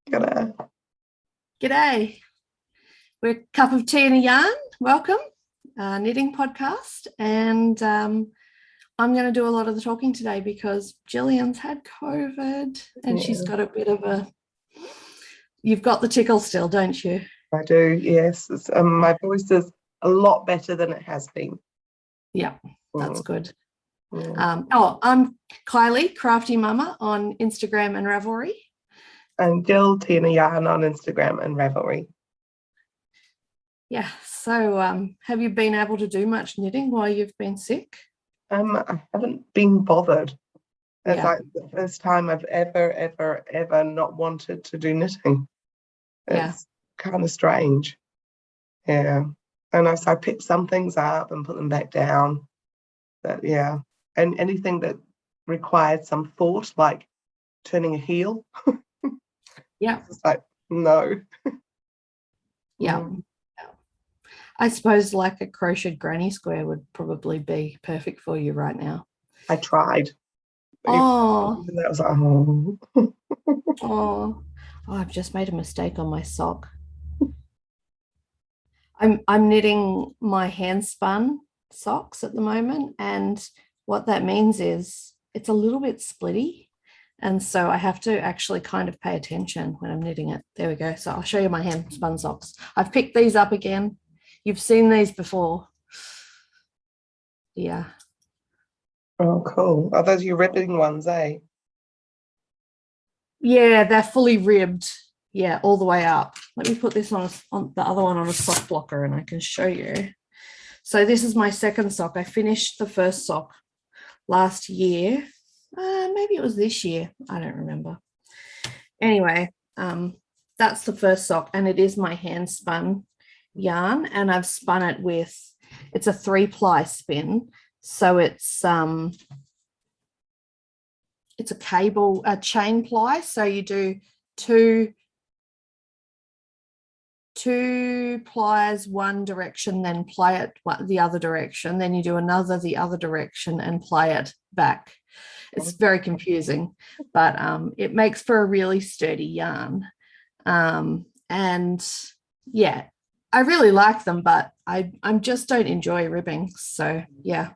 Gonna. G'day. We're a cup of tea and a yarn. Welcome, knitting podcast. And I'm going to do a lot of the talking today because Jillian's had COVID and she's got a bit of a... You've got the tickle still, don't you? I do, yes. My voice is a lot better than it has been. Yeah, that's good. Yeah. I'm Kylie, Crafty Mama on Instagram and Ravelry. And Gill, tea and a yarn on Instagram and Ravelry. Yeah, so have you been able to do much knitting while you've been sick? I haven't been bothered. It's Yeah. like the first time I've ever not wanted to do knitting. It's kind of strange. Yeah. And I pick some things up and put them back down. But yeah. And anything that required some thought, like turning a heel. Yeah. It's like, no. Yeah. I suppose like a crocheted granny square would probably be perfect for you right now. I tried. Oh. Even that was like, Oh, I've just made a mistake on my sock. I'm knitting my hand spun socks at the moment, and what that means is it's a little bit splitty. And so I have to actually kind of pay attention when I'm knitting it. There we go. So I'll show you my hand spun socks. I've picked these up again. You've seen these before. Yeah. oh, cool. Are those your ribbing ones, eh? Yeah, they're fully ribbed. Yeah, all the way up. Let me put this on the other one on a sock blocker and I can show you. So this is my second sock. I finished the first sock last year. Maybe it was this year. I don't remember. Anyway, that's the first sock, and it is my hand spun yarn, and I've spun it with, it's a 3-ply spin. So it's a chain ply. So you do two pliers one direction, then ply it the other direction, then you do another the other direction and ply it back. It's very confusing, but it makes for a really sturdy yarn. And yeah, I really like them, but I just don't enjoy ribbing. So yeah.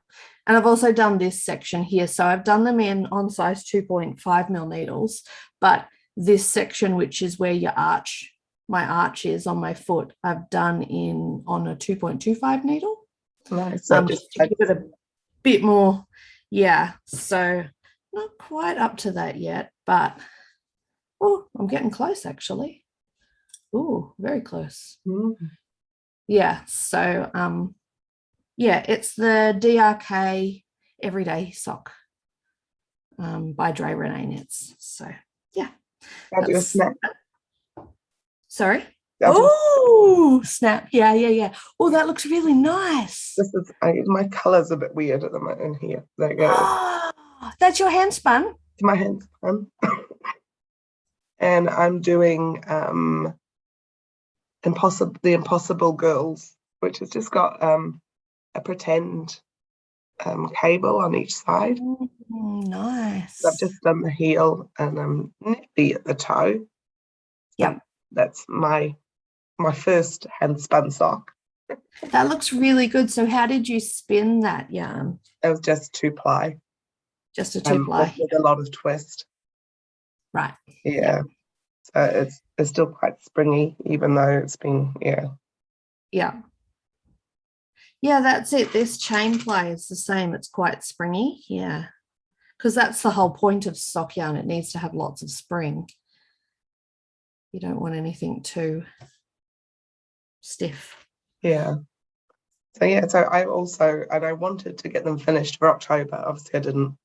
And I've also done this section here. So I've done them on size 2.5 mil needles, but this section, which is where my arch is on my foot, I've done on a 2.25 needle. Nice. Just to give it a bit more. Yeah. So not quite up to that yet, but I'm getting close actually. Oh, very close. Yeah. So yeah, it's the DRK Everyday Sock by Dre Renee Knits. So yeah. Snap. Sorry. Oh, snap. Yeah. Oh, that looks really nice. This is my color's a bit weird at the moment in here. There you go. Oh, that's your hand spun? It's my hand spun. And I'm doing the Impossible Girls, which has just got a pretend cable on each side. Nice. So I've just done the heel and I'm nippy at the toe. Yeah. That's my first hand spun sock. That looks really good. So how did you spin that yarn? It was just 2-ply. Just a 2-ply. With a lot of twist. Right. Yeah. So it's still quite springy, even though it's been, Yeah, that's it. This chain ply is the same. It's quite springy. Yeah. Because that's the whole point of sock yarn. It needs to have lots of spring. You don't want anything too stiff. Yeah. So yeah, so I wanted to get them finished for October. Obviously I didn't.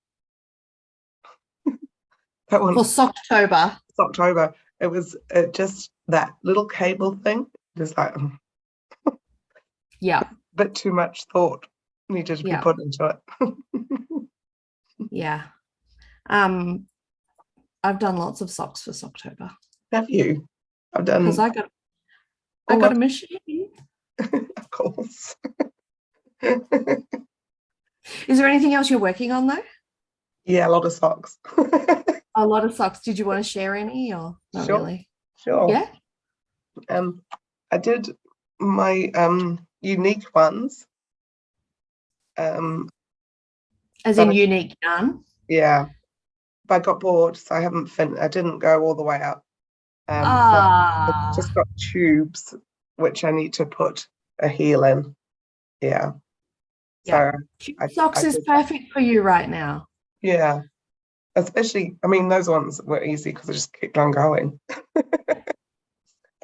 That one for Socktober. October. It was just that little cable thing. Just like yeah. A bit too much thought needed to be put into it. Yeah. I've done lots of socks for Socktober. Have you? I've done because I got a machine. Of course. Is there anything else you're working on though? Yeah, a lot of socks. A lot of socks. Did you want to share any or not really? Sure. Yeah. I did my unique ones. As But in unique yarn. yeah, but I got bored, so I haven't I didn't go all the way up. So I've Ah, just got tubes which I need to put a heel in. Yeah. yeah. So Cute I socks is did that. perfect for you right now. Yeah. Especially, I mean, those ones were easy because I just kept on going. So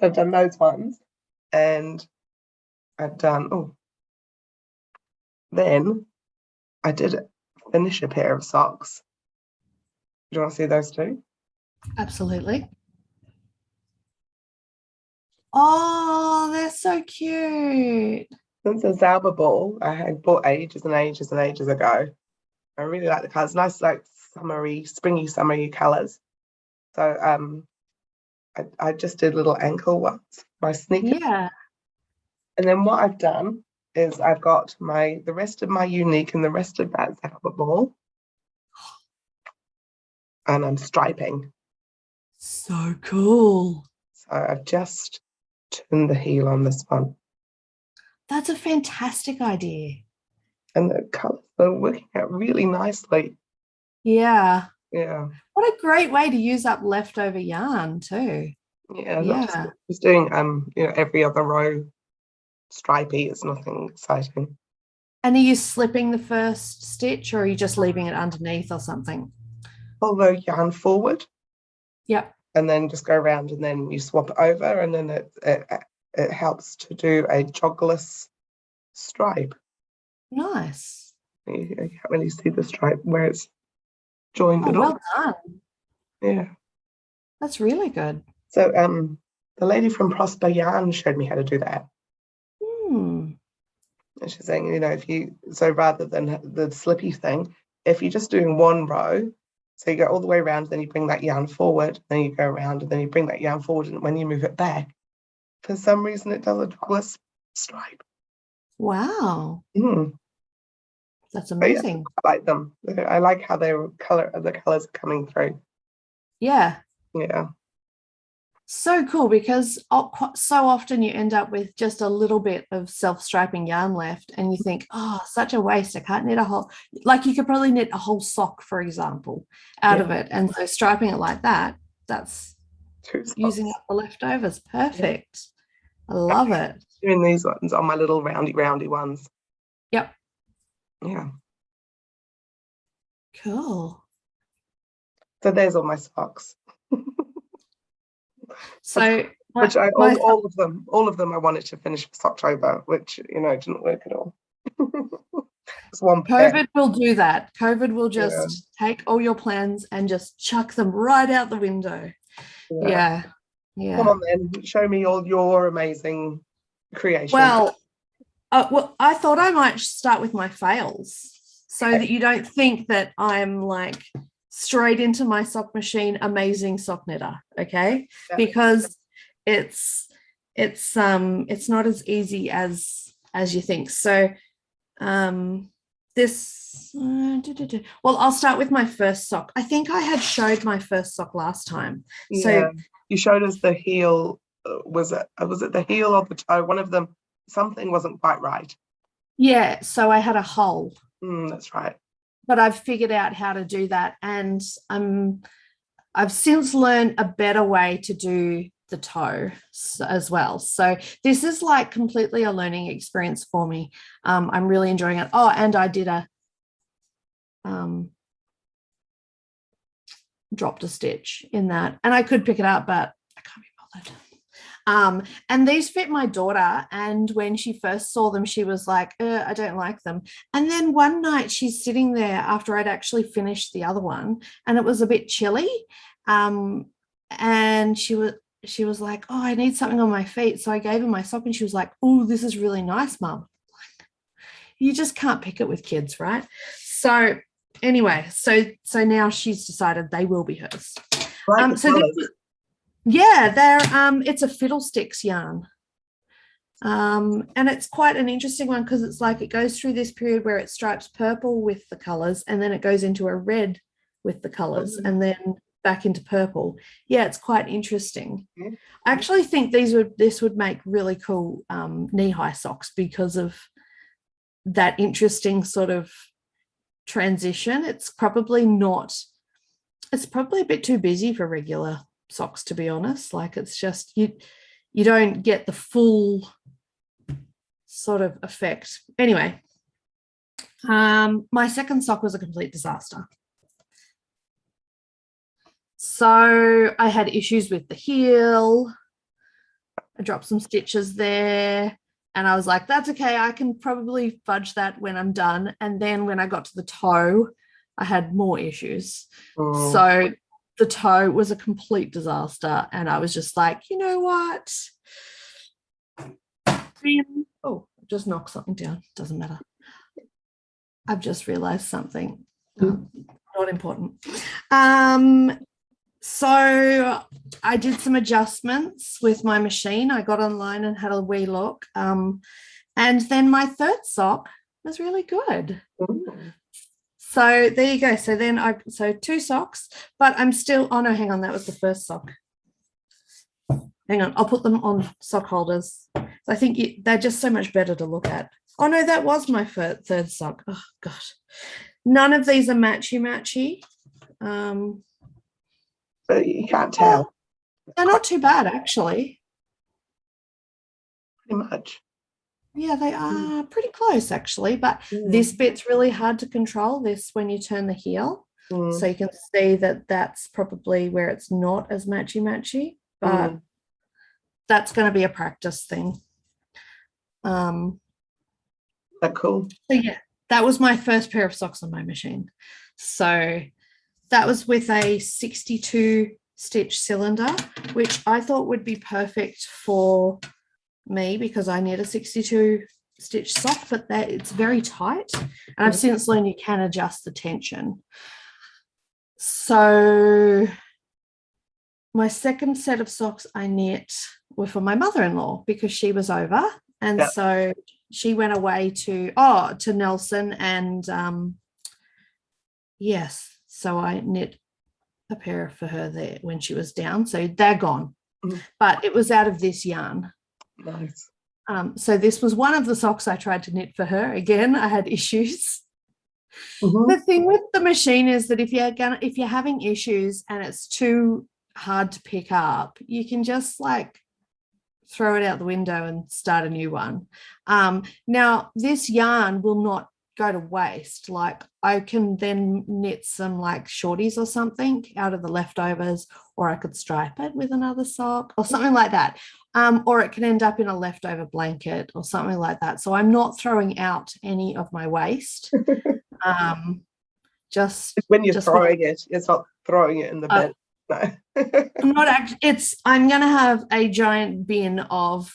I've done those ones, and I've done. Oh, then I did finish a pair of socks. Do you want to see those two? Absolutely. Oh, they're so cute. Since a Zauber ball I had bought ages and ages and ages ago. I really like the colours. Nice, like summery, springy, summery colours. So I just did little ankle ones, my sneakers. Yeah. And then what I've done is I've got the rest of my unique and the rest of that Zauber ball, and I'm striping. So cool. So I've just turned the heel on this one. That's a fantastic idea. And the colours are working out really nicely. Yeah. Yeah. What a great way to use up leftover yarn too. Yeah. Not Yeah. just doing every other row stripy. It's nothing exciting. And are you slipping the first stitch or are you just leaving it underneath or something? Pull the yarn forward Yep. and then just go around, and then you swap it over, and then it helps to do a jogless stripe. Nice. You can't really see the stripe where it's joined Oh, at well all. done. Yeah. That's really good. So the lady from Prosper Yarn showed me how to do that. Hmm. And she's saying, so rather than the slippy thing, if you're just doing one row, so you go all the way around, then you bring that yarn forward, then you go around, and then you bring that yarn forward, and when you move it back, for some reason it does a jogless stripe. Wow. Mm. That's But yeah, amazing. I like them. I like how the colors are coming through. Yeah. Yeah. So cool because so often you end up with just a little bit of self-striping yarn left and you think, oh, such a waste. I can't knit a whole, like you could probably knit a whole sock, for example, out of it. And so striping it like that, that's Two spots. using up the leftovers. Perfect. I love it. Doing these ones on my little roundy ones. Yep. Yeah. Cool. So there's all my socks. So all of them I wanted to finish for Socktober, which didn't work at all. It's one pair. COVID will do that. COVID will Yeah. just take all your plans and just chuck them right out the window. Yeah. Yeah. Come on then, show me all your amazing creations. Well, I thought I might start with my fails so that you don't think that I'm like straight into my sock machine, amazing sock knitter, okay? Yeah. Because it's not as easy as you think. So well, I'll start with my first sock. I think I had showed my first sock last time. Yeah. So You showed us the heel. Was it the heel or the toe? One of them, something wasn't quite right. yeah, so I had a hole. That's right. But I've figured out how to do that, and I've since learned a better way to do the toe as well. So this is like completely a learning experience for me. I'm really enjoying it. Oh, and I did dropped a stitch in that, and I could pick it up, but I can't be bothered. And these fit my daughter, and when she first saw them she was like, I don't like them. And then one night she's sitting there after I'd actually finished the other one and it was a bit chilly, and she was like, oh, I need something on my feet. So I gave her my sock and she was like, oh, this is really nice, Mum. You just can't pick it with kids, right? So anyway, so now she's decided they will be hers. Right, they're it's a fiddlesticks yarn. And it's quite an interesting one because it's like it goes through this period where it stripes purple with the colors and then it goes into a red with the colors and then back into purple. Yeah, it's quite interesting. Yeah. I actually think this would make really cool knee-high socks because of that interesting sort of transition. It's probably a bit too busy for regular socks, to be honest. Like, it's just you don't get the full sort of effect. Anyway, my second sock was a complete disaster. So I had issues with the heel. I dropped some stitches there, and I was like, that's okay, I can probably fudge that when I'm done. And then when I got to the toe, I had more issues. So the toe was a complete disaster, and I was just like, you know what? Oh, just knocked something down. Doesn't matter. I've just realized something. Not important. So I did some adjustments with my machine. I got online and had a wee look. And then my third sock was really good. So there you go. So then so 2 socks, but I'm still, oh no, hang on, that was the first sock. Hang on, I'll put them on sock holders. I think they're just so much better to look at. Oh no, that was my third sock. Oh gosh. None of these are matchy. So you can't tell. They're not too bad, actually. Pretty much. Yeah, they are pretty close, actually. But this bit's really hard to control, this when you turn the heel. So you can see that that's probably where it's not as matchy. But that's going to be a practice thing. That's cool. So yeah, that was my first pair of socks on my machine. So that was with a 62 stitch cylinder, which I thought would be perfect for me because I need a 62 stitch sock, but it's very tight. And I've since learned you can adjust the tension. So my second set of socks I knit were for my mother-in-law because she was over. And so she went away to Nelson, and yes, so I knit a pair for her there when she was down. So they're gone, but it was out of this yarn. Nice. So this was one of the socks I tried to knit for her. Again, I had issues. The thing with the machine is that if you're having issues and it's too hard to pick up, you can just like throw it out the window and start a new one. Now this yarn will not go to waste. Like, I can then knit some like shorties or something out of the leftovers, or I could stripe it with another sock or something like that. Or it can end up in a leftover blanket or something like that. So I'm not throwing out any of my waste. Just when you're throwing it, it's not throwing it in the bin. No. I'm not actually. I'm going to have a giant bin of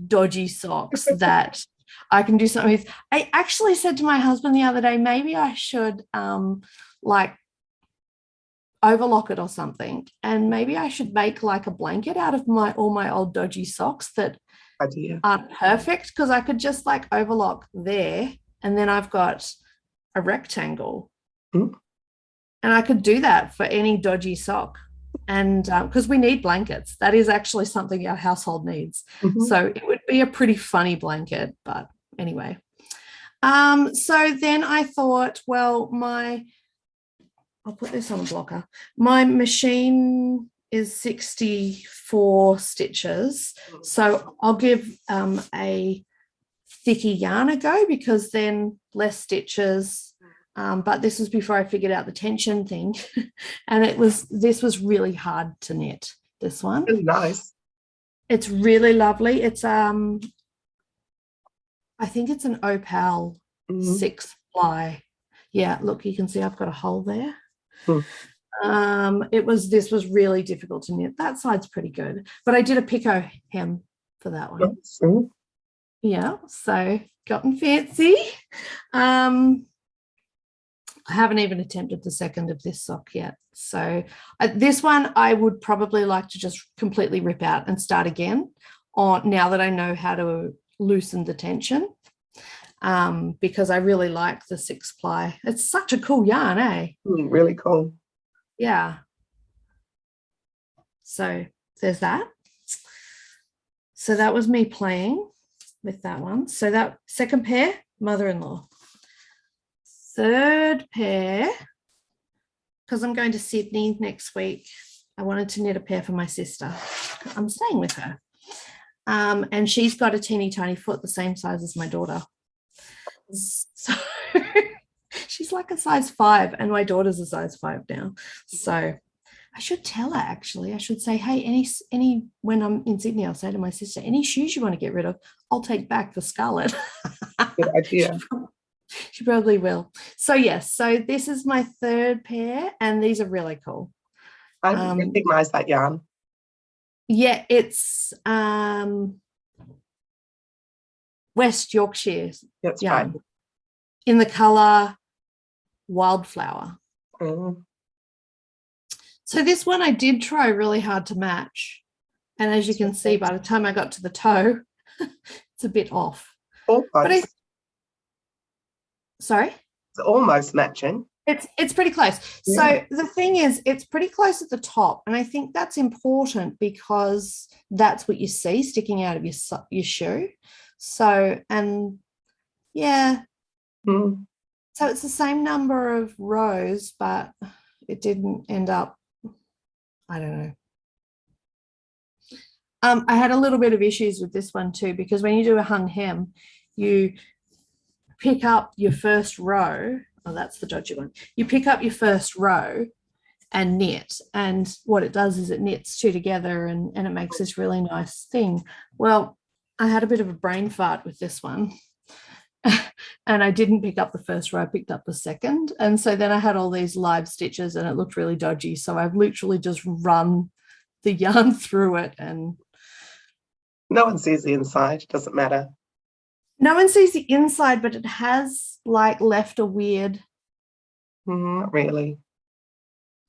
dodgy socks that I can do something with. I actually said to my husband the other day, maybe I should like overlock it or something, and maybe I should make like a blanket out of all my old dodgy socks that aren't perfect, because I could just like overlock there, and then I've got a rectangle, and I could do that for any dodgy sock. And because we need blankets, that is actually something our household needs. So it would be a pretty funny blanket, but anyway. So then I thought, well, I'll put this on a blocker. My machine is 64 stitches. So I'll give a thicker yarn a go, because then less stitches. But this was before I figured out the tension thing. And this was really hard to knit, this one. Really nice. It's really lovely. It's I think it's an Opal 6 ply. Yeah, look, you can see I've got a hole there. This was really difficult to knit. That side's pretty good, but I did a picot hem for that one. Yeah, so gotten fancy. I haven't even attempted the second of this sock yet. So this one I would probably like to just completely rip out and start again now that I know how to loosen the tension, because I really like the 6 ply. It's such a cool yarn, eh? Really cool. Yeah. So there's that. So that was me playing with that one. So that second pair, mother-in-law. Third pair, because I'm going to Sydney next week, I wanted to knit a pair for my sister. I'm staying with her. And she's got a teeny tiny foot, the same size as my daughter. So she's like a size 5, and my daughter's a size 5 now. So I should tell her, actually. I should say, hey, any when I'm in Sydney, I'll say to my sister, any shoes you want to get rid of, I'll take back for Scarlett. Good idea. She probably will. So yes, so this is my third pair, and these are really cool. I recognize that yarn. Yeah, it's West Yorkshire That's yarn right. in the colour Wildflower. Mm. So this one I did try really hard to match. And as you can see, by the time I got to the toe, it's a bit off. Almost. But sorry? It's almost matching. It's pretty close. Yeah. So the thing is, it's pretty close at the top. And I think that's important because that's what you see sticking out of your shoe. So, and yeah. Mm. So it's the same number of rows, but it didn't end up, I don't know. I had a little bit of issues with this one too, because when you do a hung hem, you pick up your first row. Oh, that's the dodgy one. You pick up your first row and knit. And what it does is it knits two together and it makes this really nice thing. Well, I had a bit of a brain fart with this one. And I didn't pick up the first row, I picked up the second. And so then I had all these live stitches and it looked really dodgy. So I've literally just run the yarn through it. And no one sees the inside, doesn't matter. No one sees the inside, but it has like left a weird, Not really.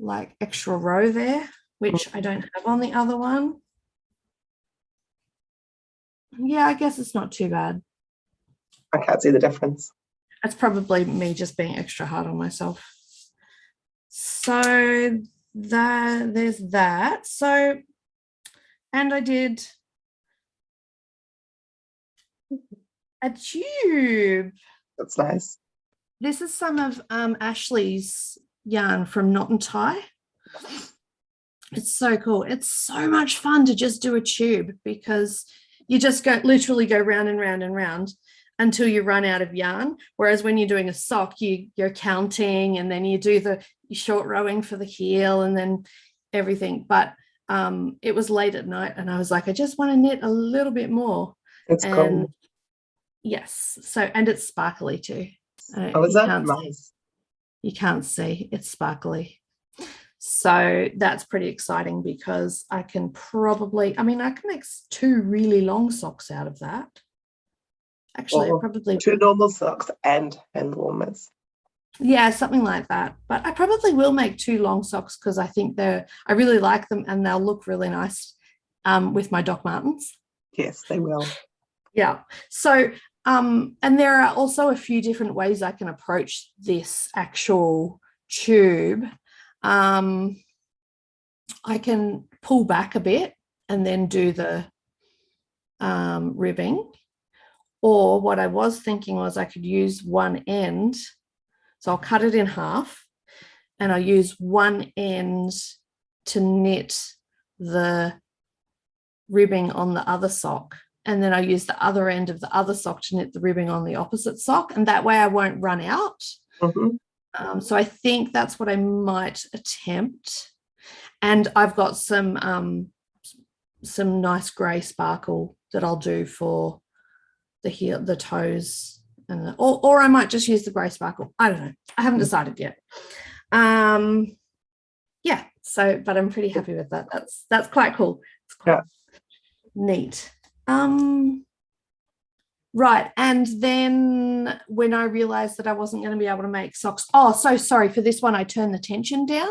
like extra row there, which I don't have on the other one. Yeah, I guess it's not too bad. I can't see the difference. That's probably me just being extra hard on myself. So there's that. So, and I did a tube. That's nice. This is some of Ashley's yarn from Knot and Tie. It's so cool. It's so much fun to just do a tube because you just literally go round and round and round until you run out of yarn. Whereas when you're doing a sock, you're counting and then you do the short rowing for the heel and then everything. But it was late at night and I was like, I just want to knit a little bit more. It's cool. Yes. So, and it's sparkly too. Oh, is that nice? You can't see. It's sparkly. So that's pretty exciting because I can probably, I can make 2 really long socks out of that. Actually, or probably 2 normal socks and hand warmers. Yeah, something like that. But I probably will make 2 long socks because I think I really like them and they'll look really nice with my Doc Martens. Yes, they will. Yeah. So, and there are also a few different ways I can approach this actual tube. I can pull back a bit and then do the ribbing. Or what I was thinking was I could use one end. So I'll cut it in half and I'll use one end to knit the ribbing on the other sock. And then I use the other end of the other sock to knit the ribbing on the opposite sock. And that way I won't run out. Mm-hmm. So I think that's what I might attempt. And I've got some nice grey sparkle that I'll do for the heel, the toes, and or I might just use the grey sparkle. I don't know. I haven't decided yet. Yeah. So, but I'm pretty happy with that. That's quite cool. It's quite neat. Right. And then when I realized that I wasn't going to be able to make socks. Oh, so sorry for this one. I turned the tension down.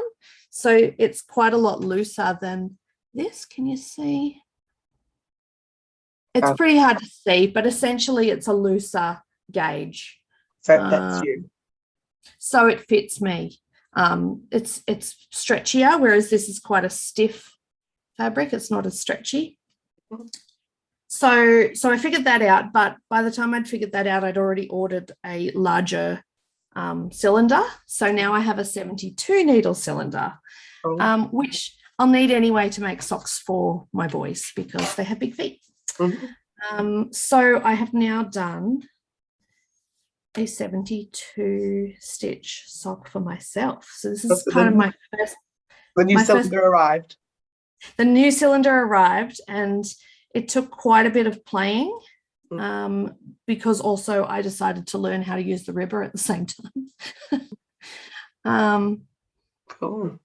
So it's quite a lot looser than this. Can you see? It's pretty hard to see, but essentially it's a looser gauge. So that's you. So it fits me. It's stretchier, whereas this is quite a stiff fabric. It's not as stretchy. Mhm. So I figured that out, but by the time I'd figured that out, I'd already ordered a larger cylinder. So now I have a 72 needle cylinder, which I'll need anyway to make socks for my boys because they have big feet. So I have now done a 72 stitch sock for myself. So this is kind of my first. The new cylinder arrived. The new cylinder arrived, and it took quite a bit of playing because also I decided to learn how to use the ribber at the same time. Cool.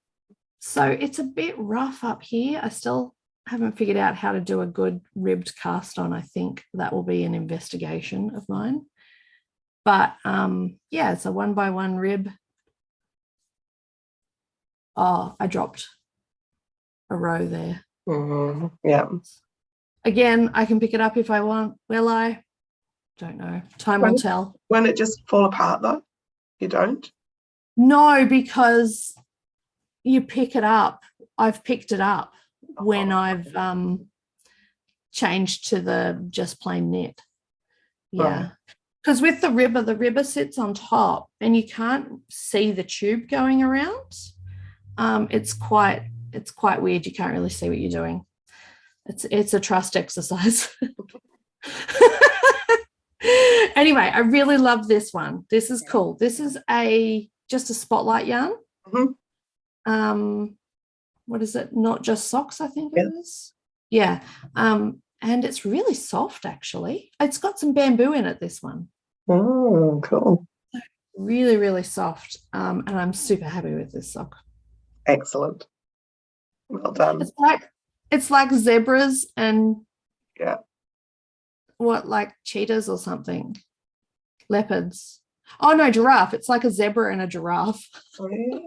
So it's a bit rough up here. I still haven't figured out how to do a good ribbed cast on. I think that will be an investigation of mine. But yeah, it's a 1x1 rib. Oh, I dropped a row there. Yeah. Again, I can pick it up if I want. Will I? Don't know. Time will tell. Won't it just fall apart though? You don't? No, because you pick it up. I've picked it up when I've changed to the just plain knit. Yeah. Because with the ribber sits on top and you can't see the tube going around. It's quite weird. You can't really see what you're doing. It's a trust exercise. Anyway, I really love this one. This is cool. This is just a spotlight yarn. What is it? Not just socks, I think it is. Yeah. And it's really soft, actually. It's got some bamboo in it, this one. Oh, cool. Really, really soft. And I'm super happy with this sock. Excellent. Well done. It's like zebras and like cheetahs or something. Leopards. Oh no, giraffe. It's like a zebra and a giraffe. Oh, yeah.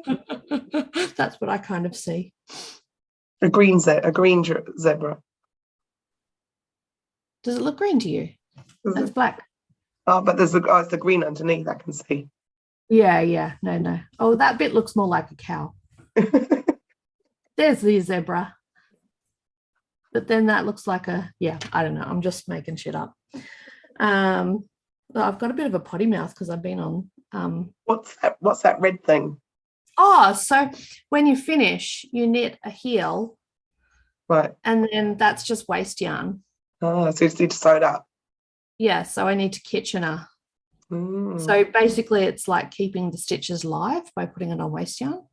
That's what I kind of see. A green zebra. Does it look green to you? It's black. Oh, but it's the green underneath, I can see. Yeah. No. Oh, that bit looks more like a cow. There's the zebra. But then that looks like I don't know. I'm just making shit up. Well, I've got a bit of a potty mouth because I've been on. What's that red thing? Oh, so when you finish, you knit a heel. Right. And then that's just waste yarn. Oh, so you just need to sew it up. Yeah, so I need to Kitchener. So basically it's like keeping the stitches live by putting it on waste yarn.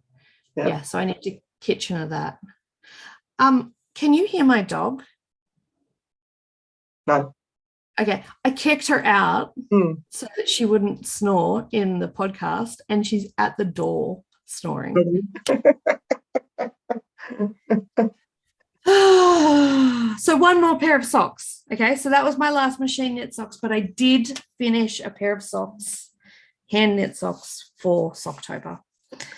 Yeah, so I need to Kitchener that. Can you hear my dog? No. Okay, I kicked her out so that she wouldn't snore in the podcast, and she's at the door snoring. So one more pair of socks. Okay, so that was my last machine knit socks, but I did finish a pair of socks, hand knit socks for Socktober.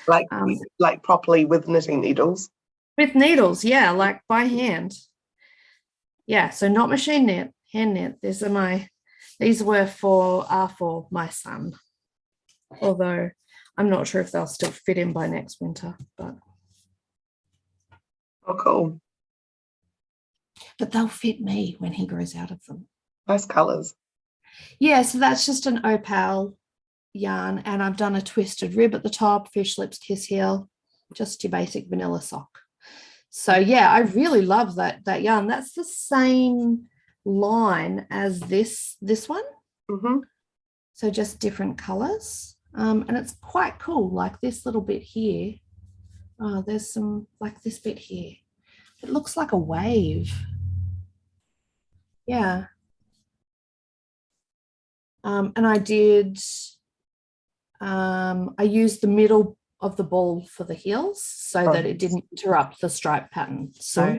Like properly with knitting needles? With needles, yeah, like by hand. Yeah, so not machine knit, hand knit. These were for my son. Although I'm not sure if they'll still fit in by next winter, but. Oh, cool. But they'll fit me when he grows out of them. Nice colours. Yeah, so that's just an opal yarn, and I've done a twisted rib at the top, fish lips, kiss heel, just your basic vanilla sock. So yeah, I really love that yarn. That's the same line as this one. So just different colours, and it's quite cool. Like this little bit here. Oh, there's some like this bit here. It looks like a wave. Yeah. And I did. I used the middle of the ball for the heels so that it didn't interrupt the stripe pattern. So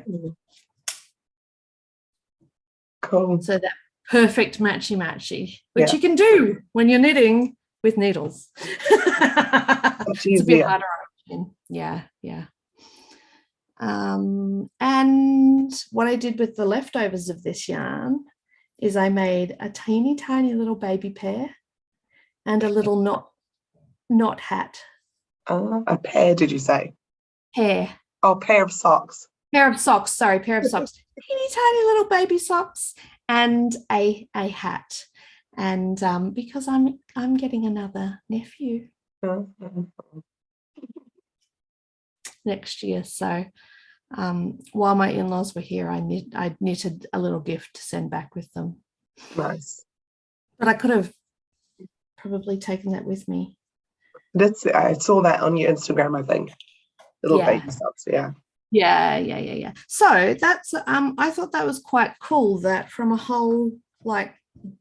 cool. So that perfect matchy, which you can do when you're knitting with needles. It's a bit harder. Yeah. And what I did with the leftovers of this yarn is I made a teeny tiny little baby pair and a little knot hat. A pair, did you say? Pair. Oh, pair of socks. pair of socks. Sorry, pair of socks. Teeny tiny little baby socks and a hat. And because I'm getting another nephew next year, so while my in-laws were here, I knitted a little gift to send back with them. Nice. But I could have probably taken that with me. I saw that on your Instagram, I think. Little baby socks, yeah. Yeah. So that's I thought that was quite cool that from a whole like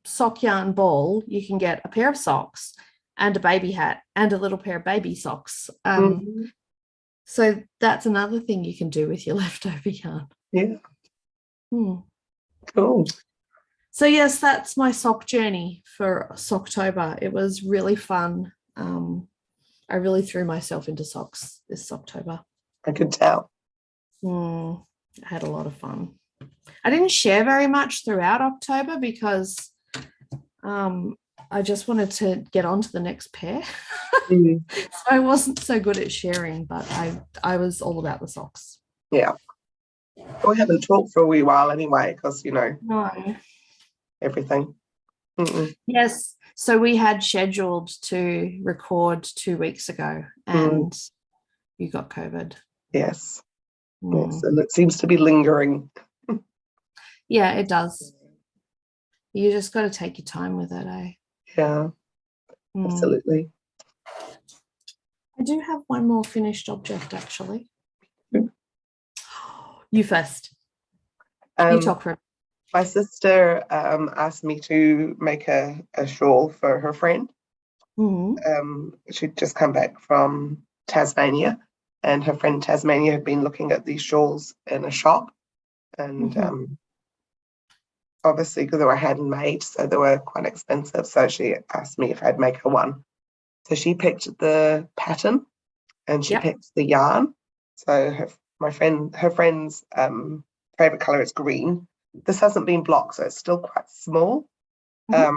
sock yarn ball, you can get a pair of socks and a baby hat and a little pair of baby socks. So that's another thing you can do with your leftover yarn. Yeah. Cool. So yes, that's my sock journey for Socktober. It was really fun. I really threw myself into socks this Socktober. I could tell. I had a lot of fun. I didn't share very much throughout October because I just wanted to get on to the next pair. So I wasn't so good at sharing, but I was all about the socks. Yeah. We haven't talked for a wee while anyway, because, No. everything. Yes. So we had scheduled to record 2 weeks ago and you got COVID. Yes. Yes, and it seems to be lingering. Yeah, it does. You just got to take your time with it, eh? Yeah, absolutely. I do have one more finished object, actually. You first. You talk for. My sister asked me to make a shawl for her friend. She'd just come back from Tasmania, and her friend in Tasmania had been looking at these shawls in a shop, and obviously because they were handmade, so they were quite expensive. So she asked me if I'd make her one. So she picked the pattern, and she picked the yarn. So her friend's favorite color is green. This hasn't been blocked, so it's still quite small. But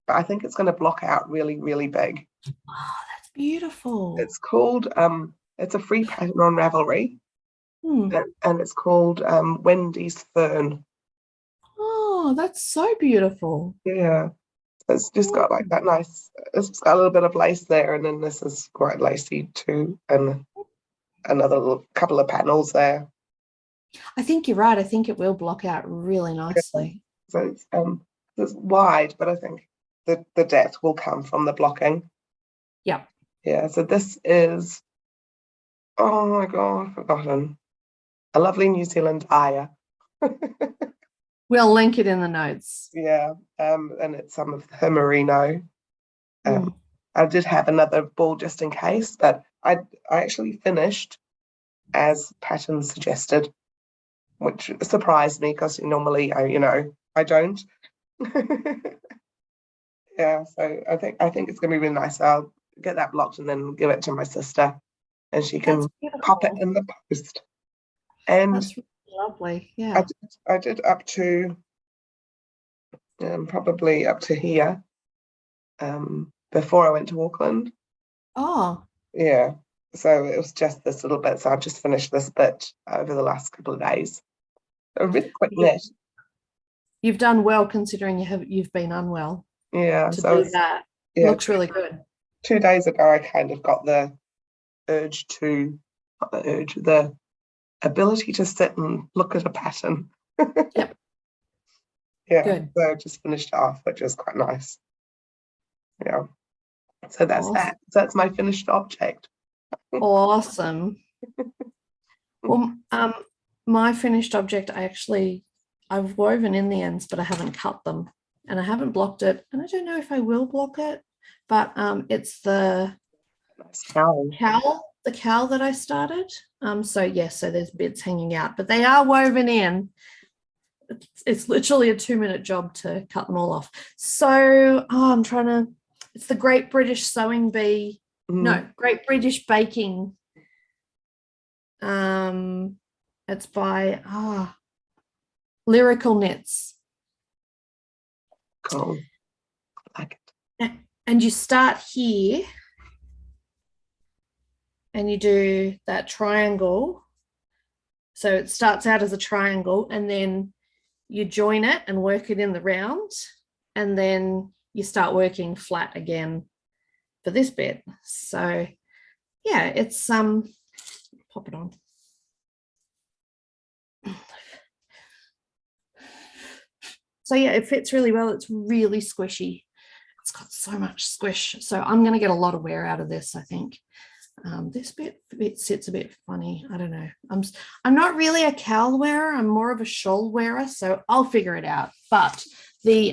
I think it's going to block out really, really big. Oh, that's beautiful. It's called it's a free pattern on Ravelry, and it's called Wendy's Fern. Oh, that's so beautiful. Yeah, it's just got like that nice. It's got a little bit of lace there, and then this is quite lacy too, and another couple of panels there. I think you're right. I think it will block out really nicely. So it's wide, but I think the depth will come from the blocking. Yeah. Yeah. So this is, oh my God, I've forgotten. A lovely New Zealand aya. We'll link it in the notes. Yeah. And it's some of her merino. I did have another ball just in case, but I actually finished as pattern suggested, which surprised me because normally I don't. Yeah, so I think it's going to be really nice. I'll get that blocked and then give it to my sister, and she can pop it in the post. And that's really lovely. Yeah, I did up to probably up to here before I went to Auckland. Oh, yeah. So it was just this little bit. So I've just finished this bit over the last couple of days. A really quick knit. You've done well considering you've been unwell. Yeah, to so do that. Looks really good. 2 days ago, I kind of got the the ability to sit and look at a pattern. Yep. Yeah. Good. So I just finished it off, which is quite nice. Yeah. So that's awesome. that. So that's my finished object. Awesome. Well, my finished object, I've woven in the ends, but I haven't cut them. And I haven't blocked it, and I don't know if I will block it, but it's the cowl that I started. So there's bits hanging out, but they are woven in. It's literally a 2-minute job to cut them all off. So it's the Great British Sewing Bee. No, Great British Baking. It's by Lyrical Knits. Cool. I like it. And you start here and you do that triangle So it starts out as a triangle, and then you join it and work it in the round, and then you start working flat again for this bit. So yeah, it's pop it on. So yeah, it fits really well. It's really squishy. It's got so much squish. So I'm going to get a lot of wear out of this, I think. This bit sits a bit funny. I don't know. I'm not really a cowl wearer. I'm more of a shawl wearer, so I'll figure it out. But the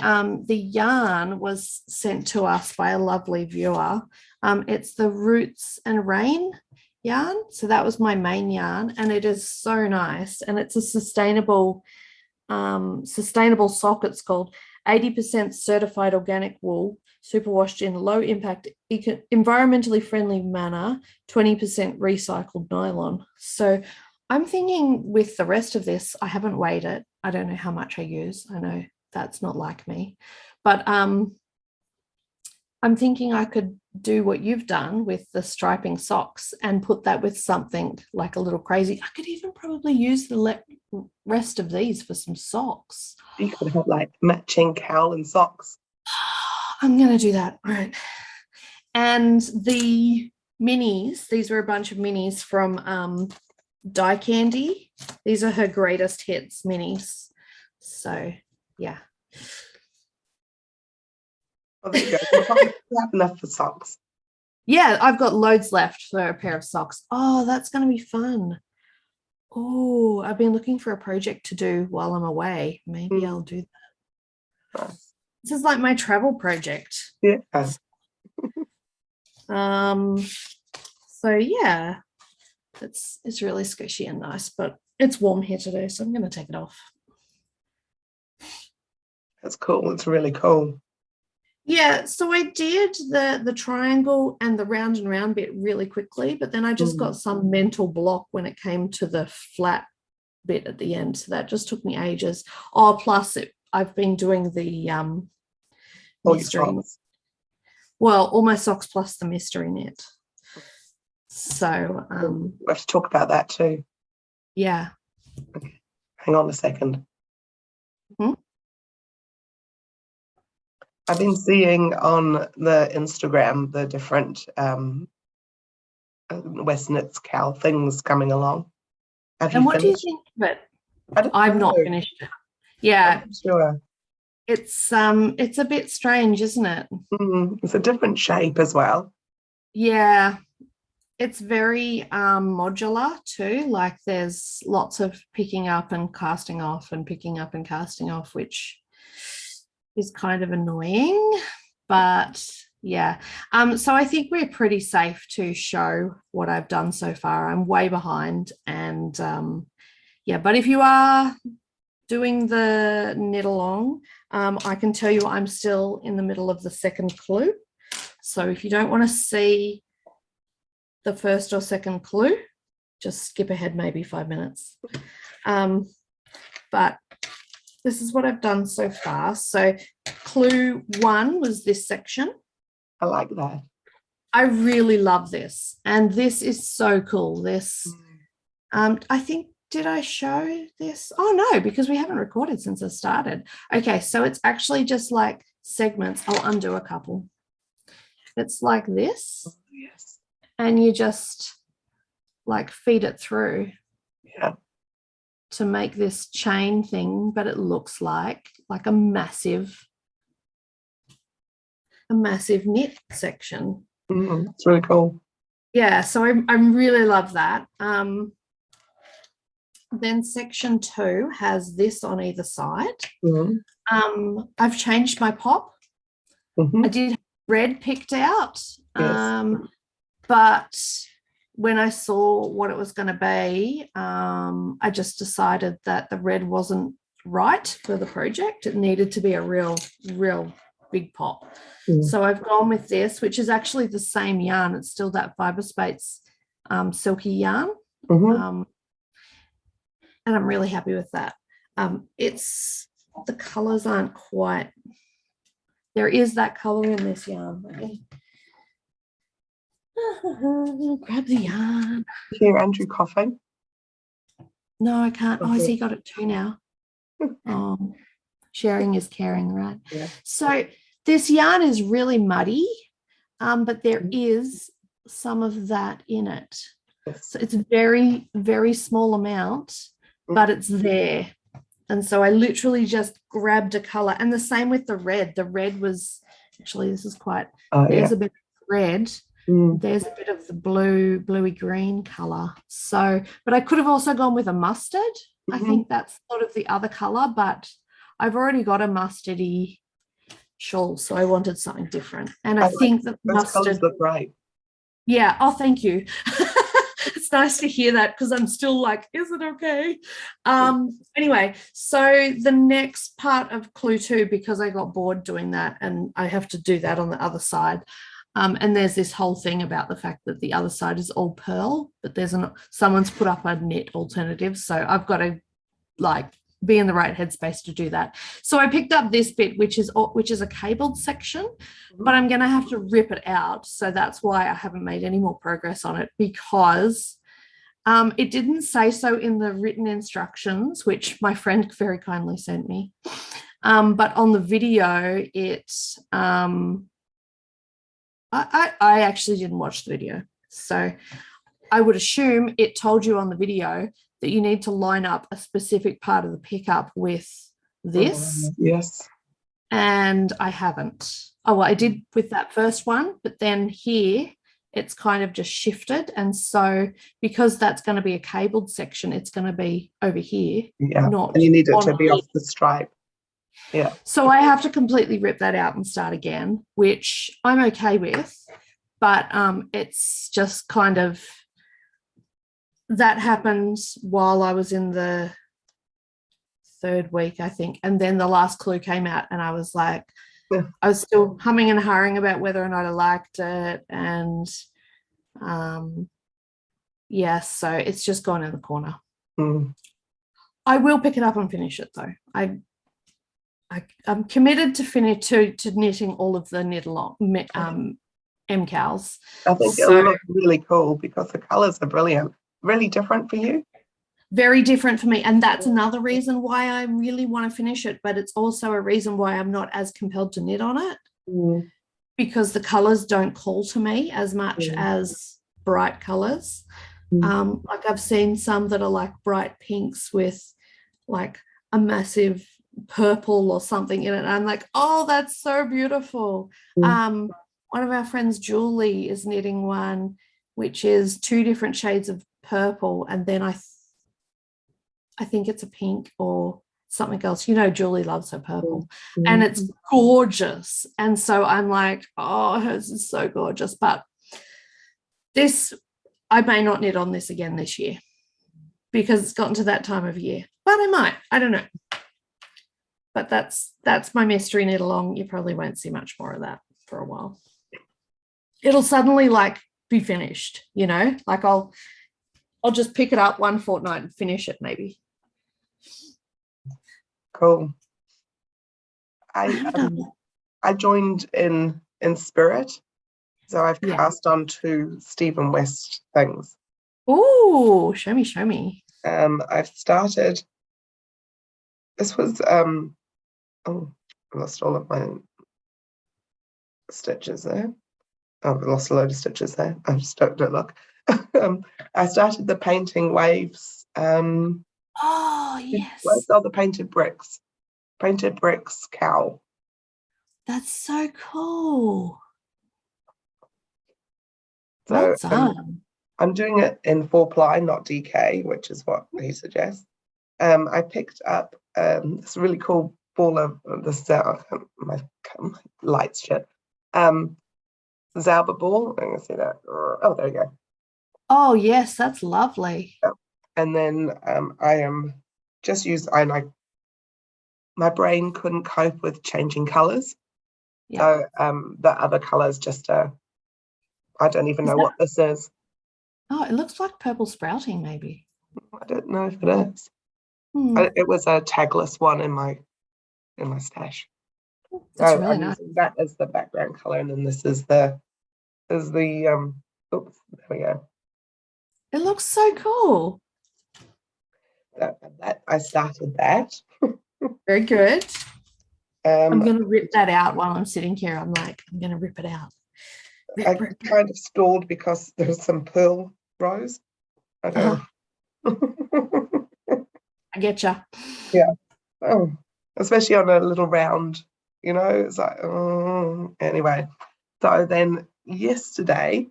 yarn was sent to us by a lovely viewer. It's the Roots and Rain yarn. So that was my main yarn, and it is so nice. And it's a sustainable sock. It's called 80% certified organic wool, superwashed in low impact, environmentally friendly manner, 20% recycled nylon. So I'm thinking with the rest of this, I haven't weighed it. I don't know how much I use. I know that's not like me, but I'm thinking I could do what you've done with the striping socks and put that with something like a little crazy. I could even probably use the rest of these for some socks. You could have like matching cowl and socks. I'm going to do that. All right. And the minis, these were a bunch of minis from Dye Candy. These are her greatest hits minis. So, yeah. Oh, there you go. You probably have enough for socks. Yeah, I've got loads left for a pair of socks. Oh, that's going to be fun. Oh, I've been looking for a project to do while I'm away. Maybe I'll do that. Nice. This is like my travel project. Yeah. So yeah, it's really squishy and nice, but it's warm here today, so I'm going to take it off. That's cool. It's really cool. Yeah, so I did the triangle and the round and round bit really quickly, but then I just got some mental block when it came to the flat bit at the end. So that just took me ages. Oh, plus I've been doing the mystery. Well, all my socks plus the mystery knit. So we have to talk about that too. Yeah. Okay. Hang on a second. I've been seeing on the Instagram the different Westknits KAL things coming along. And what do you think of it? I've not finished it. Yeah. I'm sure. It's a bit strange, isn't it? It's a different shape as well. Yeah. It's very modular too. Like there's lots of picking up and casting off and picking up and casting off, which is kind of annoying, but yeah. So I think we're pretty safe to show what I've done so far. I'm way behind, and yeah, but if you are doing the knit along, I can tell you I'm still in the middle of the second clue. So if you don't want to see the first or second clue, just skip ahead maybe 5 minutes. But this is what I've done so far. So clue 1 was this section. I like that. I really love this. And this is so cool. This, I think, did I show this? Oh, no, because we haven't recorded since I started. Okay, so it's actually just like segments. I'll undo a couple. It's like this. Oh, yes. And you just like feed it through. Yeah. To make this chain thing, but it looks like a massive knit section. It's really cool. Yeah, so I really love that. Then section 2 has this on either side. I've changed my pop. I did have red picked out, Yes. but when I saw what it was going to be, I just decided that the red wasn't right for the project. It needed to be a real big pop. So I've gone with this, which is actually the same yarn. It's still that Fiber Space silky yarn. And I'm really happy with that. It's the colors aren't quite, there is that color in this yarn. Grab the yarn. Here, Andrew coughing. No, I can't. Oh, has he got it too now? Oh, sharing is caring, right? Yeah. So this yarn is really muddy, but there is some of that in it. Yes. So it's a very, very small amount, but it's there. And so I literally just grabbed a color. And the same with the red. The red was actually, this is quite, there's a bit of red. There's a bit of the bluey green color. So, but I could have also gone with a mustard. I think that's sort of the other color, but I've already got a mustardy shawl, so I wanted something different. And I think that mustard look great. Yeah. Oh, thank you. It's nice to hear that because I'm still like, is it okay? Anyway, so the next part of clue 2, because I got bored doing that and I have to do that on the other side. And there's this whole thing about the fact that the other side is all pearl, but someone's put up a knit alternative. So I've got to like be in the right headspace to do that. So I picked up this bit, which is a cabled section, but I'm going to have to rip it out. So that's why I haven't made any more progress on it, because it didn't say so in the written instructions, which my friend very kindly sent me. But on the video, I actually didn't watch the video. So I would assume it told you on the video that you need to line up a specific part of the pickup with this. Yes. And I haven't. Oh, well, I did with that first one, but then here it's kind of just shifted. And so because that's going to be a cabled section, it's going to be over here. Yeah, not and you need it to be here. off the stripe. Yeah. So I have to completely rip that out and start again, which I'm okay with. But it's just kind of, that happened while I was in the 3rd week, I think. And then the last clue came out and I was like, I was still humming and hawing about whether or not I liked it. And so it's just gone in the corner. I will pick it up and finish it though. I'm committed to finish to knitting all of the knit along KALs. I think it'll look really cool because the colours are brilliant. Really different for you? Very different for me. And that's another reason why I really want to finish it. But it's also a reason why I'm not as compelled to knit on it, because the colours don't call to me as much as bright colours. Like I've seen some that are like bright pinks with like a massive purple or something in it. And I'm like, oh, that's so beautiful. One of our friends, Julie, is knitting one which is 2 different shades of purple, and then I think it's a pink or something else. You know, Julie loves her purple, and it's gorgeous. And so I'm like, oh, hers is so gorgeous. But this, I may not knit on this again this year because it's gotten to that time of year. But I might. I don't know. But that's my mystery knit along. You probably won't see much more of that for a while. It'll suddenly like be finished, you know, like I'll just pick it up one fortnight and finish it maybe. Cool. I joined in spirit, so I've cast on 2 Stephen West things. Oh, show me. I've started. This was I lost all of my stitches there. Oh, I lost a load of stitches there. I just don't look. I started the painting waves. Oh, yes. The painted bricks KAL. That's so cool. So well I'm doing it in 4-ply, not DK, which is what he suggests. I picked up this really cool ball of this. My lights shit. Zauber ball. I'm gonna see that. Oh, there you go. Oh yes, that's lovely. And then I am just my brain couldn't cope with changing colours. So the other colours just I don't even know what this is. Oh, it looks like purple sprouting maybe. I don't know if it is. It was a tagless one in my stash. That's really nice. That is the background colour, and then this is the oops, there we go. It looks so cool. that I started that. Very good. I'm Um, going to rip that out while I'm sitting here. I'm like, I'm going to rip it out. I Rip, rip, rip. kind of stalled because there's some pearl rows. I don't. I get you. Yeah. Oh, especially on a little round, it's like, anyway. So then yesterday,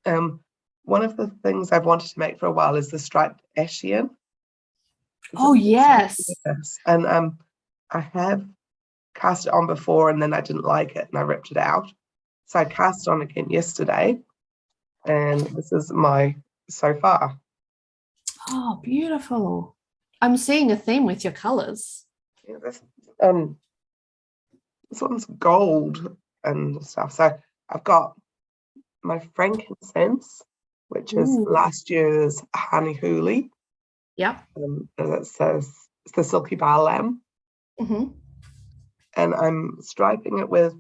one of the things I've wanted to make for a while is the striped Ashian. Oh, yes. And I have cast it on before and then I didn't like it and I ripped it out. So I cast on again yesterday, and this is my so far. Oh, beautiful. I'm seeing a theme with your colors. Yeah, this one's gold and stuff. So I've got my frankincense, which is Ooh. last year's honey hoolie. Yep. And it says it's the silky bar lamb. Mm-hmm. And I'm striping it with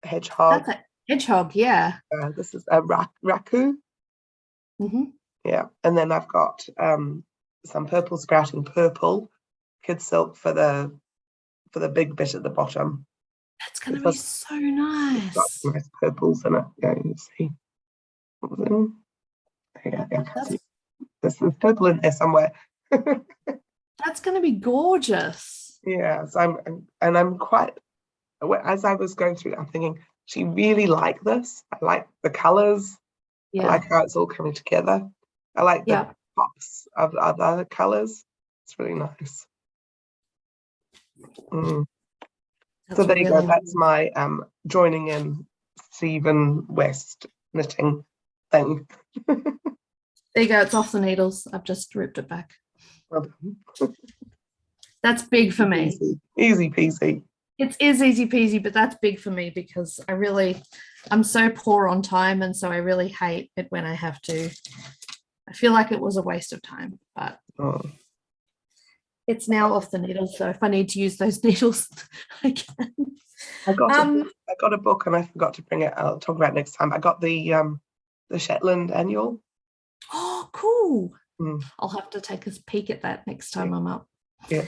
hedgehog. That's a hedgehog, yeah. This is a raku. Mm-hmm. Yeah. And then I've got some purple sprouting purple kid silk for the big bit at the bottom. That's going to be so nice. It's got some nice purples in it. Yeah, you see. Yeah, I can see. There's purple in there somewhere. That's going to be gorgeous. Yeah, so I'm quite, as I was going through it, I'm thinking, she really like this. I like the colors. Yeah. I like how it's all coming together. I like the pops of other colors. It's really nice. So there you go. That's my joining in Stephen West knitting thing. There you go. It's off the needles. I've just ripped it back. Well done. That's big for me. Easy peasy. It is easy peasy, but that's big for me because I'm so poor on time, and so I really hate it when I have to. I feel like it was a waste of time, but it's now off the needles. So if I need to use those needles, I can. I got a book and I forgot to bring it. I'll talk about it next time. I got the Shetland Annual. Oh, cool. I'll have to take a peek at that next time I'm up. Yeah.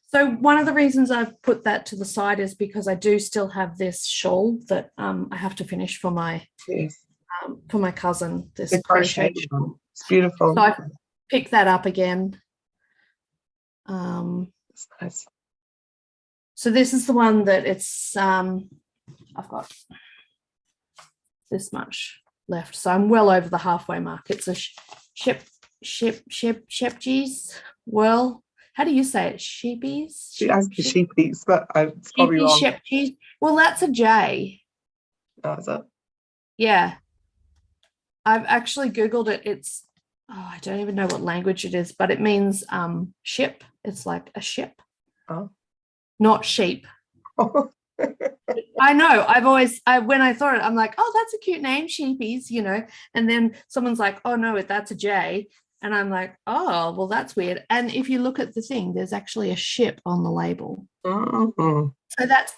So one of the reasons I've put that to the side is because I do still have this shawl that I have to finish for my cousin. This crochet shawl. It's beautiful. So I picked that up again. It's nice. So this is the one that it's I've got this much left, so I'm well over the halfway mark. It's a shepgies. Well, how do you say it? Sheepies? Sheepies, but it's probably wrong. Shepgies. Well, that's a J. Oh, is it? Yeah. I've actually Googled it. It's I don't even know what language it is, but it means ship. It's like a ship. Oh. Not sheep. I know. When I thought it, I'm like, oh, that's a cute name, sheepies, And then someone's like, oh no, that's a J. And I'm like, oh, well, that's weird. And if you look at the thing, there's actually a ship on the label. Mm-hmm. So that's,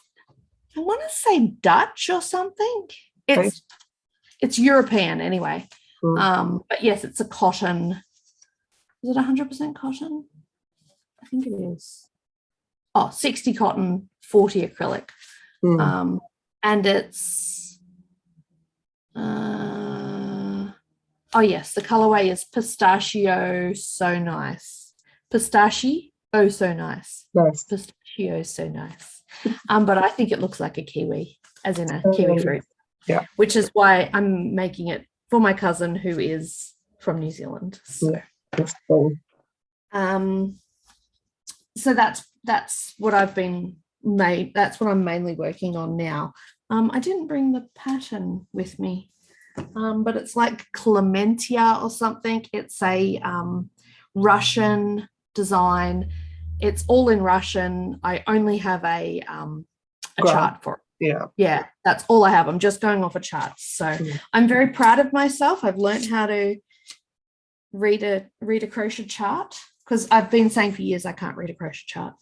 I want to say Dutch or something. It's European anyway. Mm-hmm. But yes, it's a cotton. Is it 100% cotton? I think it is. Oh, 60 cotton, 40 acrylic. And it's yes, the colorway is pistachio so nice. Pistachio so nice. Nice. Pistachio so nice. But I think it looks like a kiwi, as in a kiwi fruit. Yeah. Which is why I'm making it for my cousin who is from New Zealand. So that's cool. So that's what I've been made. That's what I'm mainly working on now. I didn't bring the pattern with me, but it's like Clementia or something. It's a Russian design. It's all in Russian. I only have a chart for it. Yeah, that's all I have. I'm just going off a chart. So I'm very proud of myself. I've learned how to read a crochet chart, because I've been saying for years I can't read a crochet chart.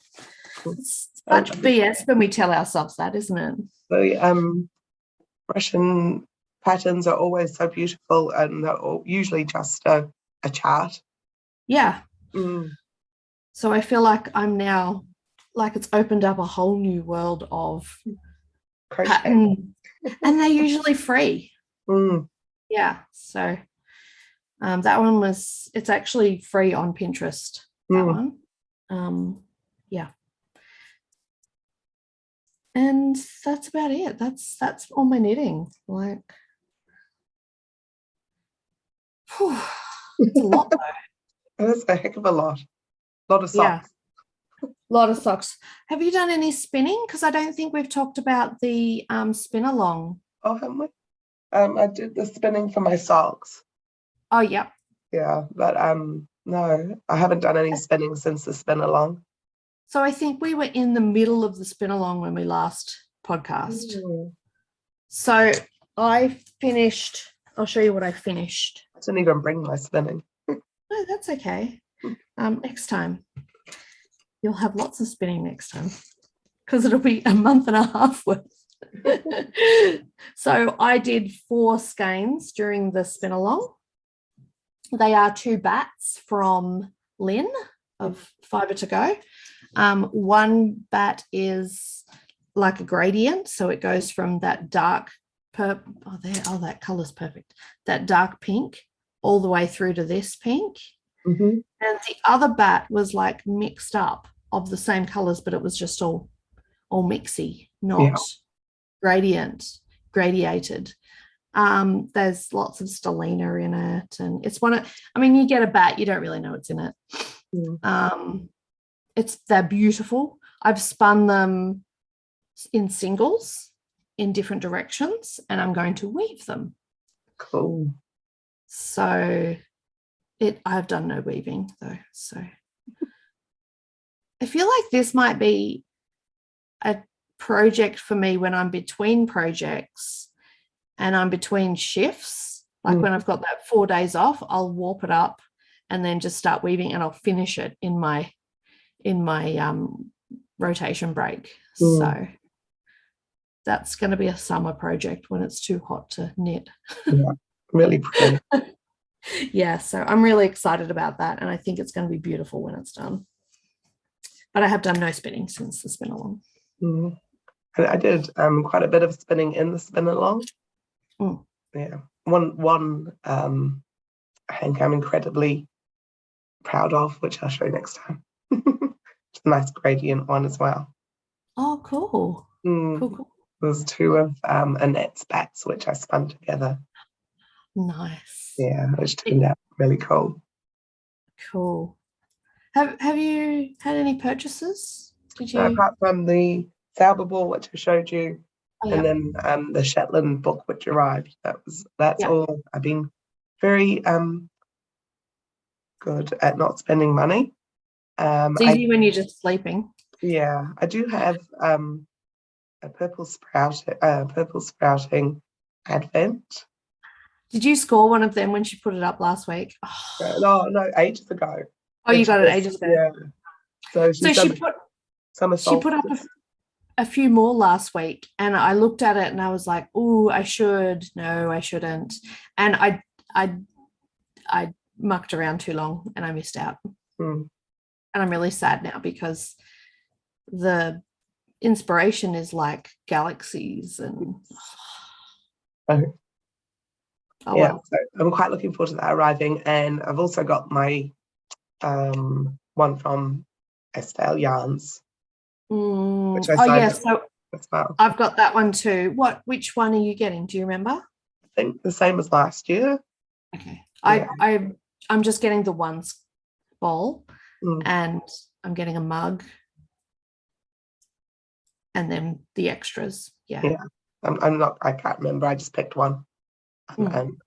It's such BS when we tell ourselves that, isn't it? The Russian patterns are always so beautiful, and they're usually just a chart. Yeah. Mm. So I feel like I'm now, like it's opened up a whole new world of Crochet. pattern, and they're usually free. Mm. Yeah. So that one was, it's actually free on Pinterest, that one. Yeah. And that's about it. That's all my knitting. Like, whew, it's a lot though. That's a heck of a lot. A lot of Yeah. socks. A lot of socks. Have you done any spinning? Because I don't think we've talked about the spin along. Oh, haven't we? I did the spinning for my socks. Oh, yep. Yeah, but no, I haven't done any spinning since the spin along. So I think we were in the middle of the spin along when we last podcast. Mm. So I finished, I'll show you what I finished. I didn't even bring my spinning. No, that's okay. Next time. You'll have lots of spinning next time because it'll be a month and a half worth. So I did 4 skeins during the spin along. They are 2 bats from Lynn of Fibre to Go. One bat is like a gradient, so it goes from that dark purple, that color's perfect, that dark pink all the way through to this pink. Mm-hmm. And the other bat was like mixed up of the same colors, but it was just all mixy, not gradiated. There's lots of stellina in it, and it's you get a bat, you don't really know what's in it. They're beautiful. I've spun them in singles in different directions, and I'm going to weave them. Cool. So I've done no weaving though, so I feel like this might be a project for me when I'm between projects and I'm between shifts. Like when I've got that 4 days off, I'll warp it up and then just start weaving, and I'll finish it in my rotation break. So that's going to be a summer project when it's too hot to knit. Yeah, really pretty. Yeah, so I'm really excited about that, and I think it's going to be beautiful when it's done. But I have done no spinning since the spin along. I did quite a bit of spinning in the spin along. Yeah, one hank I'm incredibly proud of, which I'll show you next time. It's a nice gradient one as well. Oh, cool. Cool. There's 2 of Annette's bats which I spun together. Nice. Yeah, which turned out really cool. Cool. Have you had any purchases? Did you? No, apart from the Sauber ball which I showed you, and then the Shetland book which arrived. That's all. I've been very good at not spending money. It's easy when you're just sleeping. Yeah, I do have a purple sprouting advent. Did you score one of them when she put it up last week? Oh. No, ages ago. Oh, you got it ages ago. Yeah. So she put up a few more last week, and I looked at it and I was like, "Oh, I should. No, I shouldn't." And I mucked around too long and I missed out. And I'm really sad now because the inspiration is like galaxies and so I'm quite looking forward to that arriving. And I've also got my one from Estelle Yarns, which I signed so as well. I've got that one too. Which one are you getting? Do you remember? I think the same as last year. Okay. I'm just getting the ones bowl and I'm getting a mug and then the extras. Yeah. I can't remember. I just picked one. And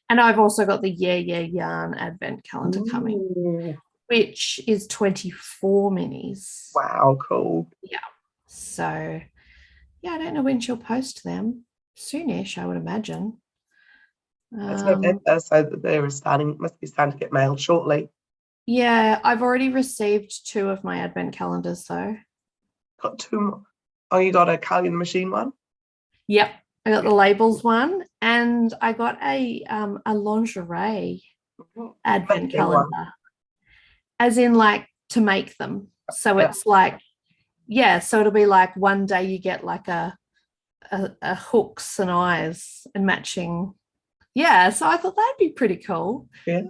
and I've also got the yarn advent calendar coming, which is 24 minis. Wow, cool. Yeah. So I don't know when she'll post them. Soonish, I would imagine. That's November, so they're must be starting to get mailed shortly. Yeah, I've already received 2 of my advent calendars though. Got 2 more. Oh, you got a Kylie in the Machine one? Yep. I got the labels one, and I got a lingerie advent calendar, as in like to make them. So it's like, so it'll be like one day you get like a hooks and eyes and matching. Yeah, so I thought that'd be pretty cool. Yeah.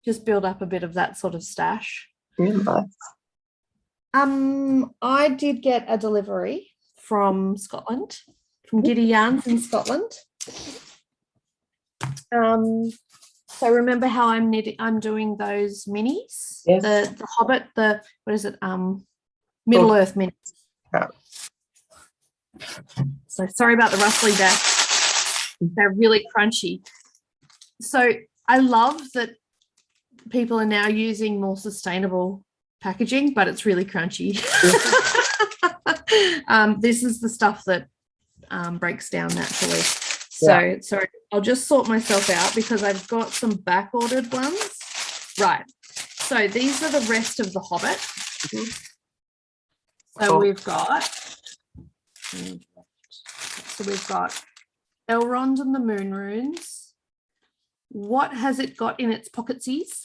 Just build up a bit of that sort of stash. Yeah, nice. I did get a delivery from Scotland, from Giddy Yarns in Scotland. So remember how I'm doing those minis? Yes. The Hobbit, what is it? Middle Earth minis. Yeah. So sorry about the rustling there. They're really crunchy. So I love that people are now using more sustainable packaging, but it's really crunchy. This is the stuff that breaks down naturally. So sorry, I'll just sort myself out because I've got some back ordered ones. Right. So these are the rest of the Hobbit. So we've got Elrond and the Moon Runes. What has it got in its pocketsies?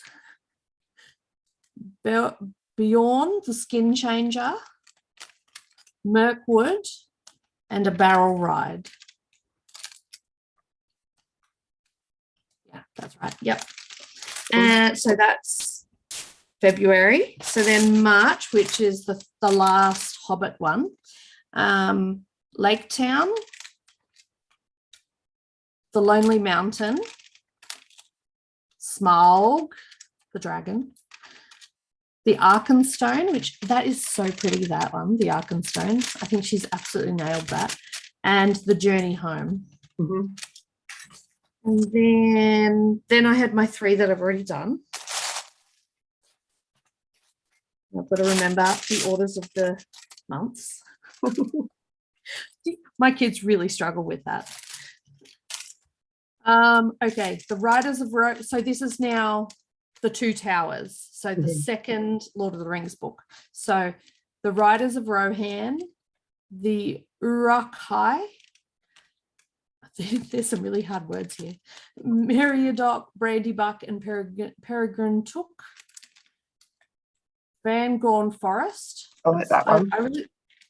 Bjorn, the Skin Changer, Mirkwood, and a Barrel Ride. Yeah, that's right. Yep. And so that's February. So then March, which is the last Hobbit one, Lake Town, the Lonely Mountain, Smaug, the dragon, the Arkenstone, which that is so pretty, that one, the Arkenstone. I think she's absolutely nailed that. And the Journey Home. And then I had my 3 that I've already done. I've got to remember the orders of the months. My kids really struggle with that. Okay, the Riders of Rohan. So this is now the 2 Towers. So the second Lord of the Rings book. So the Riders of Rohan, the Uruk-hai. There's some really hard words here. Meriadoc, Brandybuck, and Peregrine Took. Van Gorn Forest. I like that one.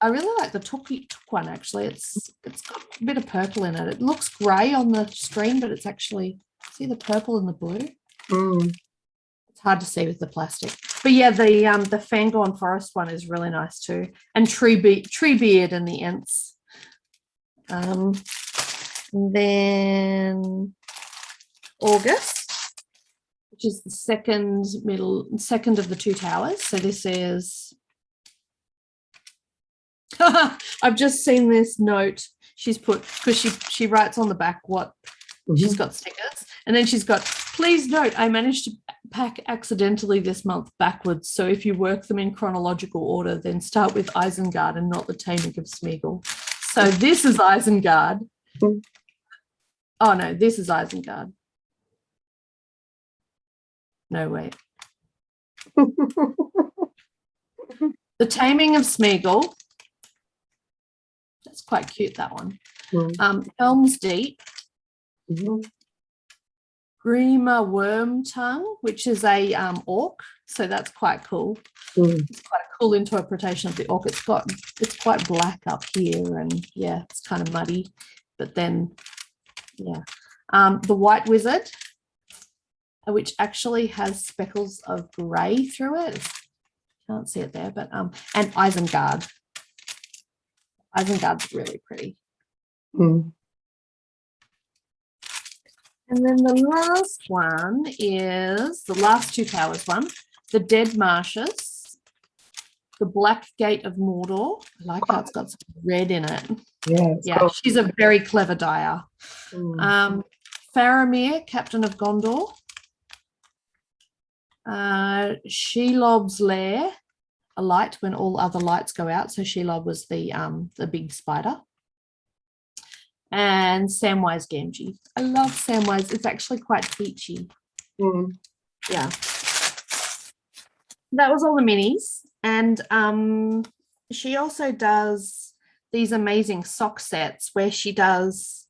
I really like the Took one, actually. It's got a bit of purple in it. It looks grey on the screen, but it's actually, see the purple and the blue? It's hard to see with the plastic. But yeah, the Fangorn Forest one is really nice too. And Treebeard and the Ents. Then August, which is the second of the 2 Towers. So this is, I've just seen this note she's put, because she writes on the back what she's got stickers, and then she's got, please note, I managed to pack accidentally this month backwards. So if you work them in chronological order, then start with Isengard and not the Taming of Smeagol. So this is Isengard. Oh no, this is Isengard. No, wait. The Taming of Smeagol. That's quite cute, that one. Helm's Deep. Grima Wormtongue, which is a orc. So that's quite cool. It's quite a cool interpretation of the orc. It's quite black up here, and yeah, it's kind of muddy. But then, yeah. The White Wizard, which actually has speckles of grey through it. Can't see it there, but and Isengard. Isengard's really pretty. And then the last one is the last 2 Towers one, the Dead Marshes, the Black Gate of Mordor. I like how it's got some red in it. Yeah, cool. She's a very clever dyer. Faramir, Captain of Gondor. Shelob's Lair, a light when all other lights go out. So Shelob was the big spider. And Samwise Gamgee. I love Samwise. It's actually quite peachy. Yeah. That was all the minis. And she also does these amazing sock sets where she does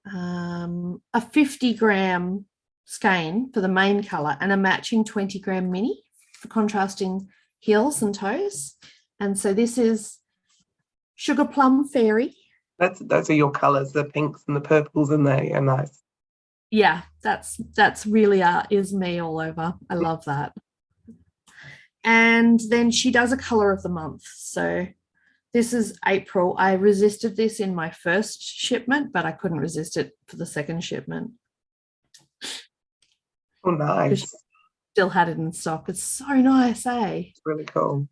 a 50-gram skein for the main color and a matching 20-gram mini for contrasting heels and toes. And so this is Sugar Plum Fairy. Those are your colors, the pinks and the purples, and they are nice. Yeah, that's really is me all over. I love that. And then she does a color of the month. So this is April. I resisted this in my first shipment, but I couldn't resist it for the second shipment. Oh, nice. Still had it in stock. It's so nice, eh? It's really cool.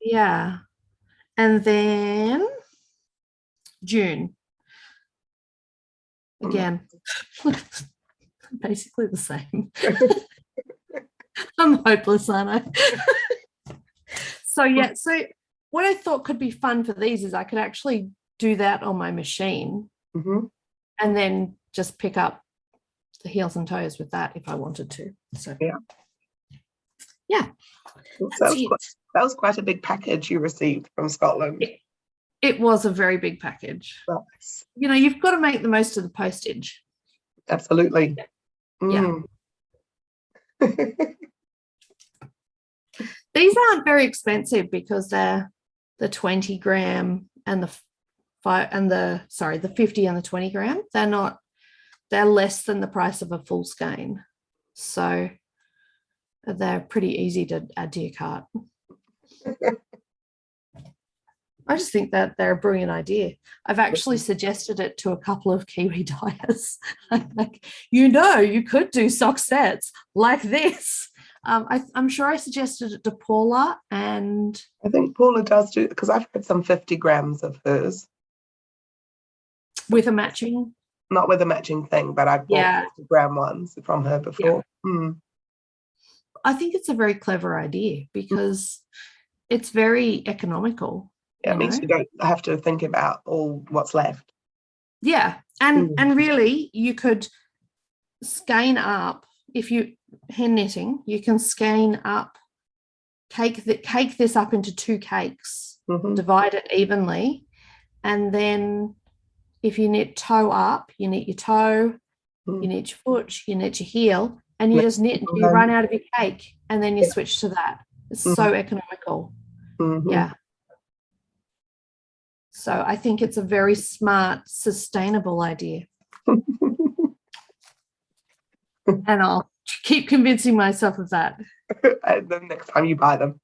Yeah. And then June. Again, basically the same. I'm hopeless, aren't I? So what I thought could be fun for these is I could actually do that on my machine and then just pick up the heels and toes with that if I wanted to. So yeah. That was quite a big package you received from Scotland. It was a very big package. Nice. You know, you've got to make the most of the postage. Absolutely. Yeah. These aren't very expensive because they're the 20-gram and the 50 and the 20-gram. They're less than the price of a full skein. So they're pretty easy to add to your cart. I just think that they're a brilliant idea. I've actually suggested it to a couple of Kiwi dyers. Like, you could do sock sets like this. I'm sure I suggested it to Paula, and I think Paula does do, because I've had some 50 grams of hers. With a matching? Not with a matching thing, but I've bought 50-gram ones from her before. Yeah. I think it's a very clever idea because it's very economical. Yeah, it means you don't have to think about all what's left. Yeah, and really you could skein up, if you hand knitting, you can skein up, cake this up into 2 cakes, divide it evenly, and then if you knit toe up, you knit your toe, you knit your foot, you knit your heel, and you just knit until you run out of your cake, and then you switch to that. It's so economical. Yeah. So I think it's a very smart, sustainable idea. And I'll keep convincing myself of that. And the next time you buy them.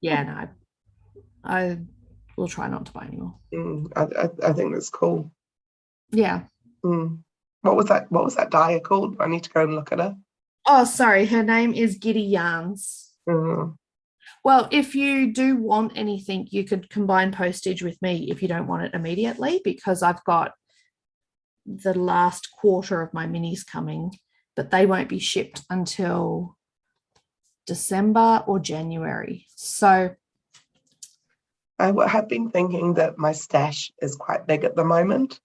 Yeah, no, I will try not to buy anymore. I think that's cool. Yeah. What was that dyer called? I need to go and look at her. Oh, sorry. Her name is Giddy Yarns. Well, if you do want anything, you could combine postage with me if you don't want it immediately, because I've got the last quarter of my minis coming, but they won't be shipped until December or January. So I have been thinking that my stash is quite big at the moment.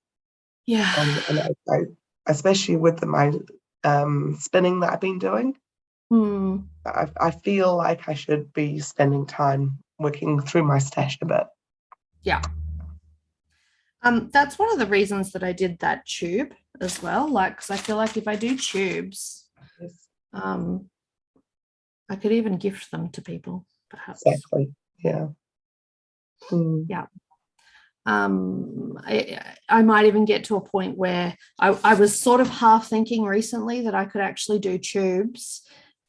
Yeah. And I, especially with my spinning that I've been doing. I feel like I should be spending time working through my stash a bit. Yeah. That's one of the reasons that I did that tube as well. Like, because I feel like if I do tubes, I could even gift them to people, perhaps. Exactly. Yeah. Yeah. I might even get to a point where I was sort of half thinking recently that I could actually do tubes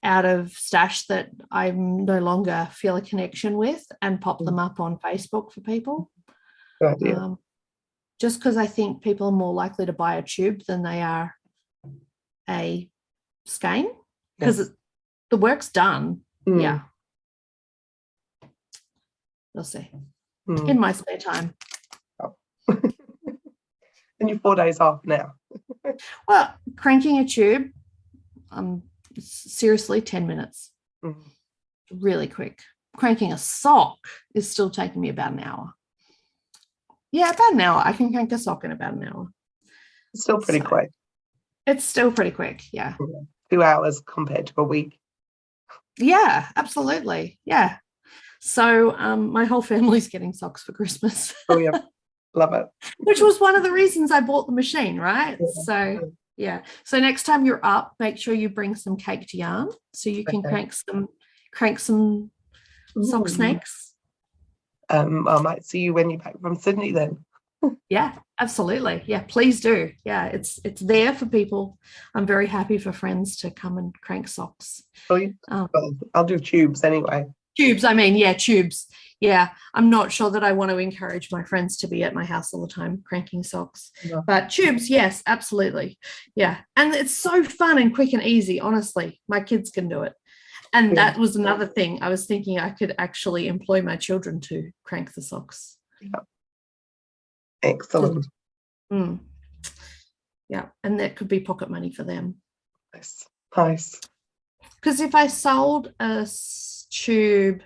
out of stash that I no longer feel a connection with and pop them up on Facebook for people. Good idea. Just because I think people are more likely to buy a tube than they are a skein, because the work's done. Yeah. We'll see. In my spare time. And you're 4 days off now. Well, cranking a tube, seriously, 10 minutes. Really quick. Cranking a sock is still taking me about an hour. Yeah, about an hour. I can crank a sock in about an hour. It's still pretty quick. It's still pretty quick, yeah. 2 hours compared to a week. Yeah, absolutely. Yeah. So my whole family's getting socks for Christmas. Oh yeah, love it. Which was one of the reasons I bought the machine, right? Yeah. So yeah. So next time you're up, make sure you bring some caked yarn so you can crank some sock snakes. I might see you when you're back from Sydney then. Yeah, absolutely. Yeah, please do. Yeah, it's there for people. I'm very happy for friends to come and crank socks. Oh, yeah. Well, I'll do tubes anyway. Tubes, I mean, yeah, tubes. Yeah, I'm not sure that I want to encourage my friends to be at my house all the time cranking socks. No. But tubes, yes, absolutely. Yeah, and it's so fun and quick and easy, honestly. My kids can do it. And that was another thing. I was thinking I could actually employ my children to crank the socks. Yeah. Excellent. Yeah, and that could be pocket money for them. Nice. Because if I sold a tube,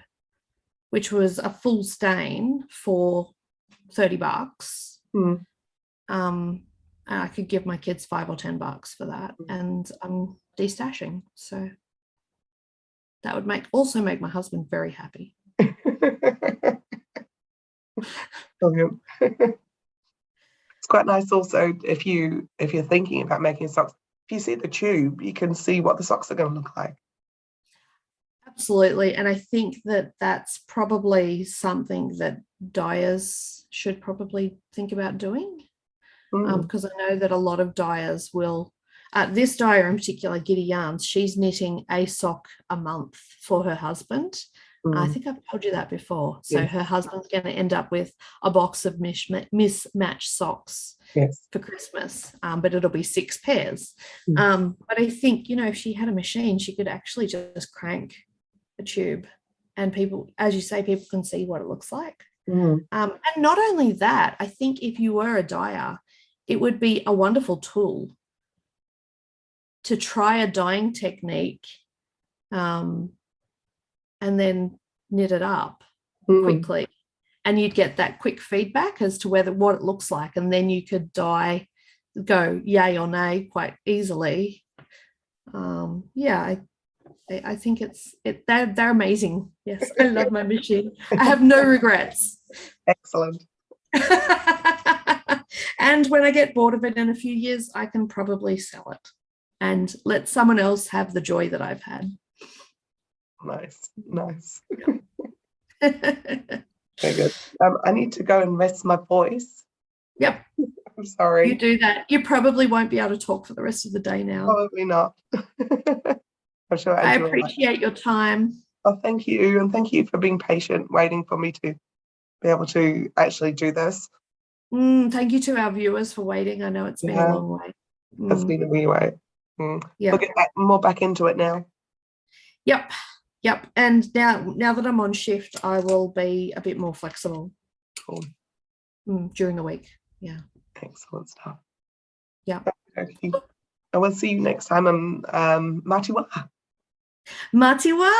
which was a full skein for $30, I could give my kids $5 or $10 for that, and I'm destashing. So that would also make my husband very happy. Brilliant. It's quite nice also if you're thinking about making socks, if you see the tube, you can see what the socks are going to look like. Absolutely. And I think that that's probably something that dyers should probably think about doing, because I know that a lot of dyers will, this dyer in particular, Giddy Yarns, she's knitting a sock a month for her husband. I think I've told you that before. So her husband's going to end up with a box of mismatched socks for Christmas, but it'll be 6 pairs. But I think, if she had a machine, she could actually just crank a tube, and people, as you say, people can see what it looks like. And not only that, I think if you were a dyer, it would be a wonderful tool to try a dyeing technique and then knit it up quickly, and you'd get that quick feedback as to what it looks like, and then you could go yay or nay quite easily. I think they're amazing. Yes, I love my machine. I have no regrets. Excellent. And when I get bored of it in a few years, I can probably sell it and let someone else have the joy that I've had. Nice. Very good. I need to go and rest my voice. Yep. I'm sorry. You do that. You probably won't be able to talk for the rest of the day now. Probably not. I'm sure I appreciate your time. Oh, thank you. And thank you for being patient, waiting for me to be able to actually do this. Thank you to our viewers for waiting. I know it's been a long way. It's been a wee way. Yeah. We'll get more back into it now. Yep. And now that I'm on shift, I will be a bit more flexible. Cool. During the week. Yeah. Excellent stuff. Yeah. Okay. I will see you next time. Matiwa. Matiwa.